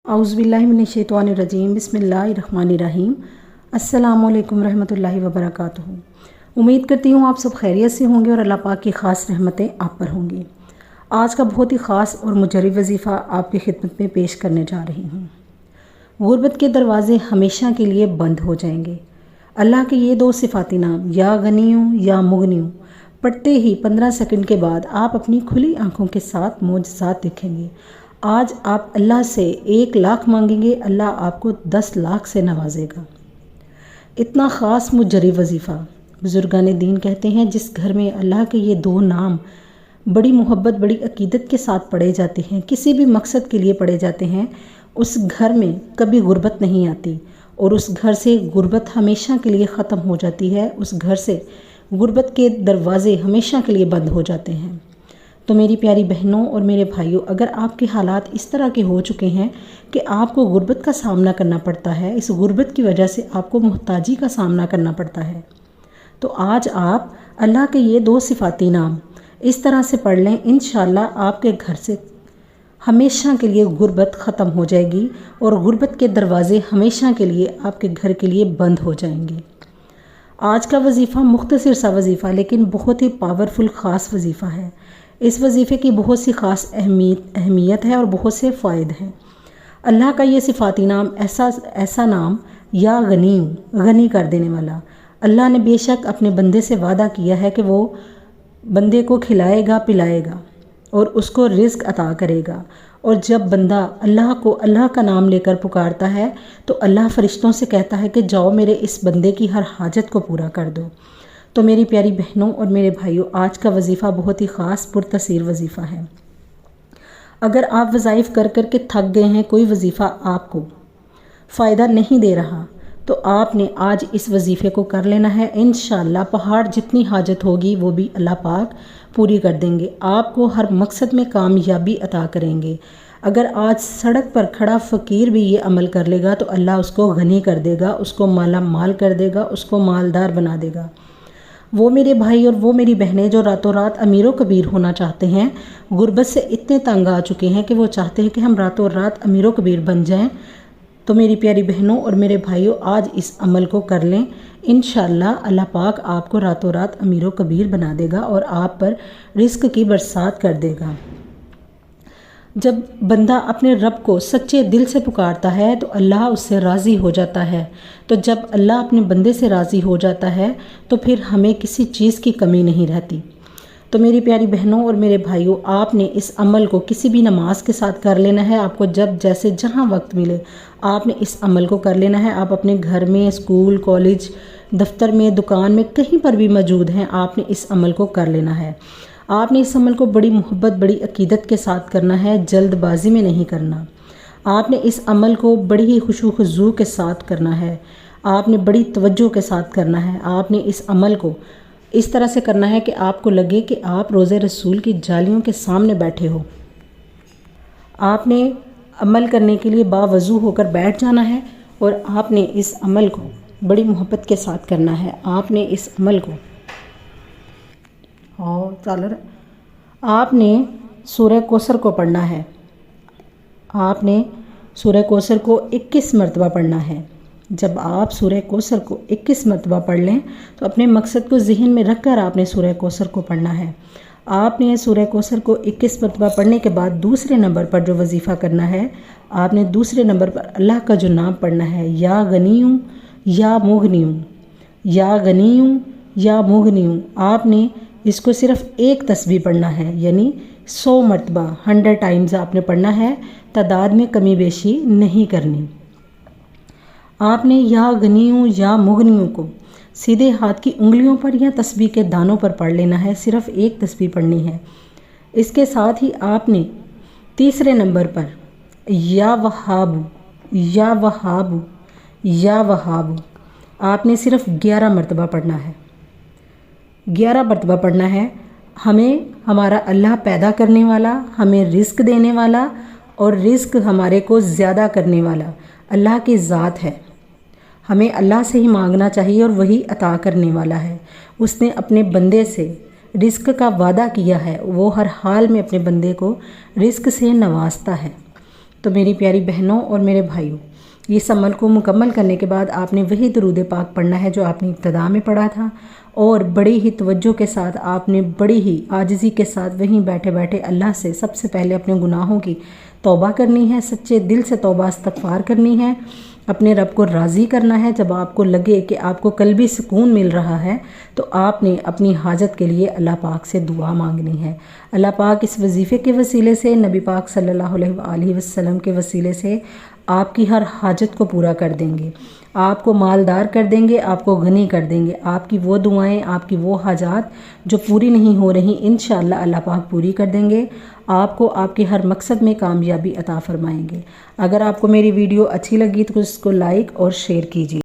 औज़ुबिल्लाहिमिनश्शैतानिर्रजीम बिस्मिल्लाहिर्रहमानिर्रहीम। अस्सलामुअलैकुम रहमतुल्लाहि वबरकातुहू। उम्मीद करती हूँ आप सब खैरियत से होंगे और अल्लाह पाक की ख़ास रहमतें आप पर होंगी। आज का बहुत ही ख़ास और मुजर्रब वजीफ़ा आपकी खिदमत में पेश करने जा रही हूँ। गुर्बत के दरवाज़े हमेशा के लिए बंद हो जाएंगे। अल्लाह के ये दो सिफाती नाम या गनीयूं या मुगनियूं पढ़ते ही 15 सेकंड के बाद आप अपनी खुली आंखों के साथ मोजज़ात देखेंगे। आज आप अल्लाह से 1 लाख मांगेंगे, अल्लाह आपको 10 लाख से नवाजेगा। इतना ख़ास मुजर्रब वजीफ़ा। बुज़ुर्गान दीन कहते हैं जिस घर में अल्लाह के ये दो नाम बड़ी मोहब्बत बड़ी अकीदत के साथ पढ़े जाते हैं, किसी भी मकसद के लिए पढ़े जाते हैं, उस घर में कभी गुर्बत नहीं आती और उस घर से गुर्बत हमेशा के लिए ख़त्म हो जाती है। उस घर से गुर्बत के दरवाज़े हमेशा के लिए बंद हो जाते हैं। तो मेरी प्यारी बहनों और मेरे भाइयों, अगर आपके हालात इस तरह के हो चुके हैं कि आपको गुर्बत का सामना करना पड़ता है, इस गुर्बत की वजह से आपको मोहताजी का सामना करना पड़ता है, तो आज आप अल्लाह के ये दो सिफाती नाम इस तरह से पढ़ लें। इंशाअल्लाह आपके घर से हमेशा के लिए गुर्बत ख़त्म हो जाएगी और गुर्बत के दरवाज़े हमेशा के लिए आपके घर के लिए बंद हो जाएंगे। आज का वजीफ़ा मुख्तसर सा वजीफ़ा लेकिन बहुत ही पावरफुल ख़ास वजीफ़ा है। इस वजीफ़े की बहुत सी ख़ास अहमियत है और बहुत से फ़ायदे हैं। अल्लाह का ये सिफाती नाम ऐसा नाम या गनी कर देने वाला। अल्लाह ने बेशक अपने बंदे से वादा किया है कि वो बंदे को खिलाएगा पिलाएगा और उसको रिज़्क अता करेगा। और जब बंदा अल्लाह को अल्लाह का नाम लेकर पुकारता है तो अल्लाह फ़रिश्तों से कहता है कि जाओ मेरे इस बंदे की हर हाजत को पूरा कर दो। तो मेरी प्यारी बहनों और मेरे भाइयों, आज का वजीफ़ा बहुत ही ख़ास पुरतसीर वजीफ़ा है। अगर आप वज़ाइफ़ कर कर के थक गए हैं, कोई वजीफ़ा आपको फ़ायदा नहीं दे रहा, तो आपने आज इस वजीफ़े को कर लेना है। इंशाअल्लाह पहाड़ जितनी हाजत होगी वो भी अल्लाह पाक पूरी कर देंगे। आपको हर मकसद में कामयाबी अता करेंगे। अगर आज सड़क पर खड़ा फ़कीर भी ये अमल कर लेगा तो अल्लाह उसको गनी कर देगा, उसको माला माल कर देगा, उसको मालदार बना देगा। वो मेरे भाई और वो मेरी बहनें जो रातों रात अमीरों कबीर होना चाहते हैं, गुर्बत से इतने तंग आ चुके हैं कि वो चाहते हैं कि हम रातों रात अमीरों कबीर बन जाएं, तो मेरी प्यारी बहनों और मेरे भाइयों, आज इस अमल को कर लें। इंशाअल्लाह अल्लाह पाक आपको रातों रात अमीरों कबीर बना देगा और आप पर रिस्क की बरसात कर देगा। जब बंदा अपने रब को सच्चे दिल से पुकारता है तो अल्लाह उससे राज़ी हो जाता है। तो जब अल्लाह अपने बंदे से राज़ी हो जाता है तो फिर हमें किसी चीज़ की कमी नहीं रहती। तो मेरी प्यारी बहनों और मेरे भाइयों, आपने इस अमल को किसी भी नमाज के साथ कर लेना है। आपको जब जैसे जहाँ वक्त मिले आपने इस अमल को कर लेना है। आप अपने घर में, स्कूल, कॉलेज, दफ्तर में, दुकान में, कहीं पर भी मौजूद हैं, आपने इस अमल को कर लेना है। आपने इस अमल को बड़ी मोहब्बत बड़ी अकीदत के साथ करना है, जल्दबाजी में नहीं करना। आपने इस अमल को बड़ी ही खुशू खुजू के साथ करना है, आपने बड़ी तवज्जो के साथ करना है। आपने इस अमल को इस तरह से करना है कि आपको लगे कि आप रोज़े रसूल की जालियों के सामने बैठे हो। आपने अमल करने के लिए बावज़ू होकर बैठ जाना है और आपने इस अमल को बड़ी मोहब्बत के साथ करना है। आपने इस अमल को आपने सूरह कौसर को पढ़ना है। आपने सूरह कौसर को 21 मरतबा पढ़ना है। जब आप सूरह कौसर को 21 मरतबा पढ़ लें तो अपने मकसद को ज़हन में रख कर आपने सूरह कौसर को पढ़ना है। आपने सूरह कौसर को 21 मरतबा पढ़ने के बाद दूसरे नंबर पर जो वजीफ़ा करना है, आपने दूसरे नंबर पर अल्लाह का जो नाम पढ़ना है, या गनीयूं या मुगनियूं, या गनीयूं या मुगनियूं। आपने इसको सिर्फ़ एक तस्बीह पढ़ना है, यानी 100 मरतबा 100 टाइम्स आपने पढ़ना है। तादाद में कमी बेशी नहीं करनी। आपने या गनीयूं या मुगनियों को सीधे हाथ की उंगलियों पर या तस्बीह के दानों पर पढ़ लेना है। सिर्फ़ एक तस्बीह पढ़नी है। इसके साथ ही आपने तीसरे नंबर पर या वहाबू या वहाबू या वहाबू आपने सिर्फ़ 11 मरतबा पढ़ना है। 11 मरतबा पढ़ना है। हमें हमारा अल्लाह पैदा करने वाला, हमें रिज़्क देने वाला और रिज़्क हमारे को ज़्यादा करने वाला अल्लाह की ज़ात है। हमें अल्लाह से ही मांगना चाहिए और वही अता करने वाला है। उसने अपने बंदे से रिज़्क का वादा किया है, वो हर हाल में अपने बंदे को रिज़्क से नवाजता है। تو میری پیاری بہنوں اور میرے بھائیوں، یہ اس عمل کو مکمل کرنے کے بعد آپ نے وہی درود پاک پڑھنا ہے جو آپ نے ابتدا میں پڑھا تھا، اور بڑی ہی توجہ کے ساتھ آپ نے بڑی ہی عاجزی کے ساتھ وہیں بیٹھے بیٹھے اللہ سے سب سے پہلے اپنے گناہوں کی توبہ کرنی ہے، سچے دل سے توبہ استغفار کرنی ہے، اپنے رب کو راضی کرنا ہے۔ جب آپ کو لگے کہ آپ کو قلبی سکون مل رہا ہے تو آپ نے اپنی حاجت کے لیے اللہ پاک سے دعا مانگنی ہے۔ اللہ پاک اس وظیفے کے وسیلے سے، نبی پاک صلی اللہ علیہ وآلہ وسلم کے وسیلے سے آپ کی ہر حاجت کو پورا کر دیں گے، آپ کو مالدار کر دیں گے، آپ کو غنی کر دیں گے۔ آپ کی وہ دعائیں، آپ کی وہ حاجات جو پوری نہیں ہو رہی، انشاءاللہ اللہ پاک پوری کر دیں گے، آپ کو آپ کے ہر مقصد میں کامیابی عطا فرمائیں گے۔ اگر آپ کو میری ویڈیو اچھی لگی تو اس کو لائک اور شیئر کیجیے۔